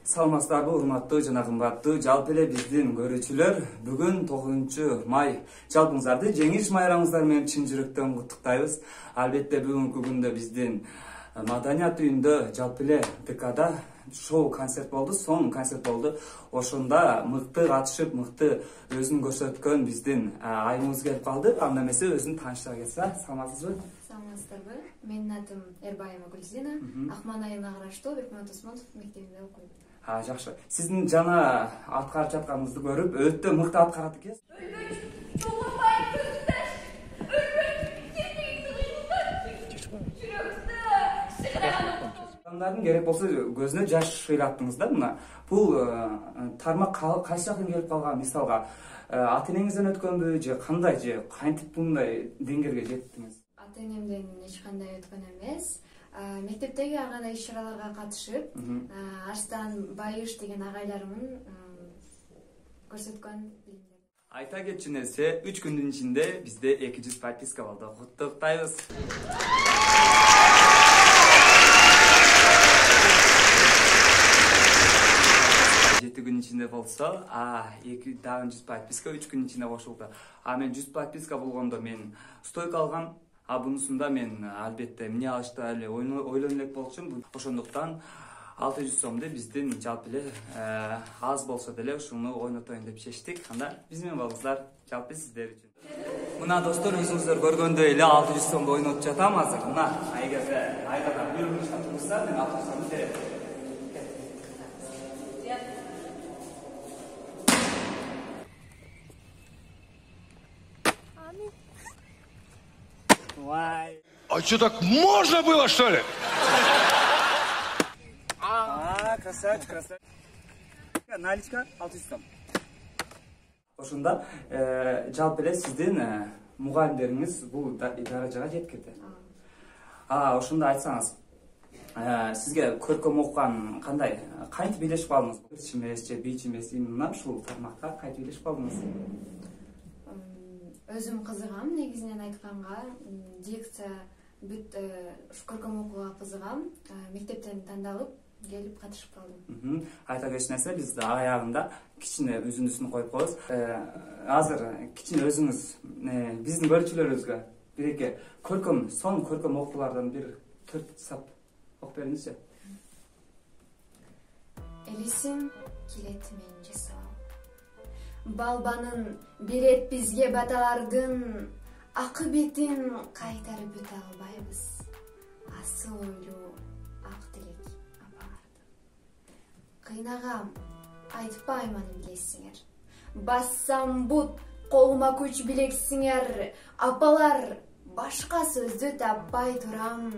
Саламатсыздарбы, урматтуу жана кымбаттуу жалпы эле биздин көрүүчүлөр. Бүгүн 9 май. Жалпыңыздарды жеңиш майрамыңыздар менен чын жүрөктөн куттуктайбыз. Албетте бүгүнкү күндө биздин маданият үйүндө жалпы эле ТКда шоу концерт болду, сон концерт болду. Ошондо мыкты катышып, мыкты өзүн көрсөткөн биздин айымыбыз келип калды. Анда эмесе өзүн тааныштыра кетсе. Саламатсызбы? Саламатсыздарбы? Менин атым Эрбаева Гүлзина. Акман айылына караштуу Бекмамат Осмонов мектебинде окуйм. Жакшы. Сиздин жана аткарып жатканыңызды көрүп, өтө мыкты аткарат экенсиз. Адамдардын керек болсо көзүнө жаш ыйлаттыңыз да мына. Бул тармак кайсы жактан келип калган? Мисалга, ата-энеңизден өткөнбү же кандай же кантип мындай деңгээлге жеттиңиз? Ата-энемден эч кандай өткөн эмес. Мектептеги ар кандай иш-чараларга катышып, Арстан, Байыш деген агайларымын көрсөткөн билимдер. Айта кетчү нерсе, 3 күндүн ичинде бизде 200 подписка болду. Куттуктайбыз. 7 күн ичинде болсо, 100 подписка 3 күн ичинде кошулду. Мен 100 подписка болгондо мен стойка алгам. Бунусунда мен албетте эмне алышты эле ойлонуп элек болчумун. Ошондуктан 600 сомду биздин жалпы эле аз болсо деле ушуну ойнотоюн деп чечтик. Анда биз менен болуңуздар, жалпы сиздер үчүн. Мына достор, өзүңүздөр көргөндөй эле 600 сомду ойнотуп жатам азыр. Мына эгерде айдана биринчи турса, мен 600 сомду берем. А что, так можно было, что ли? Красавчик, красавчик. Наличка 600 сом. Ошондо жалпы эле сиздин мугалимдериңиз бул даражага жеткирди. Ошондо айтсаңыз, сизге көркөм окуган кандай, кантип илешип калдыңыз? Бич эмес же бич эмес, мына ушул тармакка кантип илешип калдыңыз? Өзүм кызыгам, негизинен айтканга, дикция бүт көркөм окууга кызыгам. Мектептен тандалып, келип катышып калдым. Айта кетчү нерсе, биз аягында кичине үзүндүсүн коюп коебуз. Азыр кичине өзүңүз биздин көрүүчүлөрүбүзгө бир-эки көркөм окуулардан бир 4 сап окуп бериңизчи. Элисим келет мен жасап. Балбанын берет бизге баталардын, акыбетин кайтарып өтө албайбыз. Асыл ойлуу ак тилек апаларды. Кыйнагам, айтпайман билесиңер. Бассам бут, колума күч билексиңер. Апалар, башка сөздү таппай турам.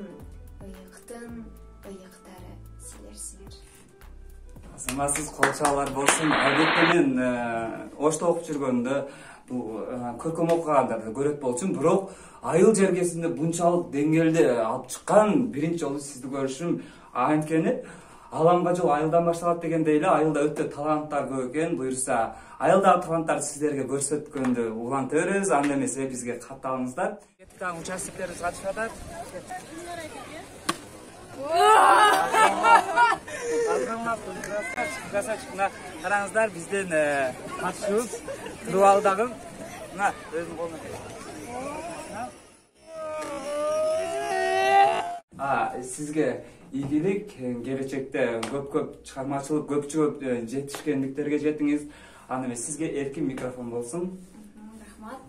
Ыйыктын ыйыктары силерсиңер. Сымасыз колчалар болсун. Албетте мен Ошто окуп жүргөндө бул көркөм окугандарды көрөт болчумун, бирок айыл жергесинде бунчалык деңгээлде алып чыккан биринчи жолу сизди көрүшүм. Анткени аламга жол айылдан башталат дегендей эле, айылда өтө таланттар көп экен. Буюрса, айылдагы таланттарды сиздерге көрсөткөндү уланта беребиз. Анда эмесе бизге катталыңыздар. Участниктерибиз катышып атат. Красавчик, мына караңыздар, биздин катышуубуз Турбалдагы. Мына өзүнүн колуна. Сизге ийгилик, келечекте көп чыгармачылык, көп жетишкендиктерге жетиңиз. Аны эмес, сизге эркин микрофон болсун. Рахмат.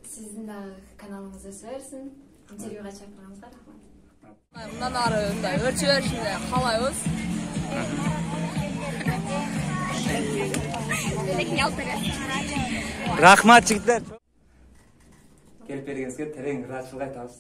Сиздин дагы каналыңыз өсө берсин. Интервьюга чакырганыңызга рахмат. Мындан ары мындай өрчү беришинде каалайбыз. Рахмат жигиттер. Келип бергениңизге терең ыраазычылык айтабыз.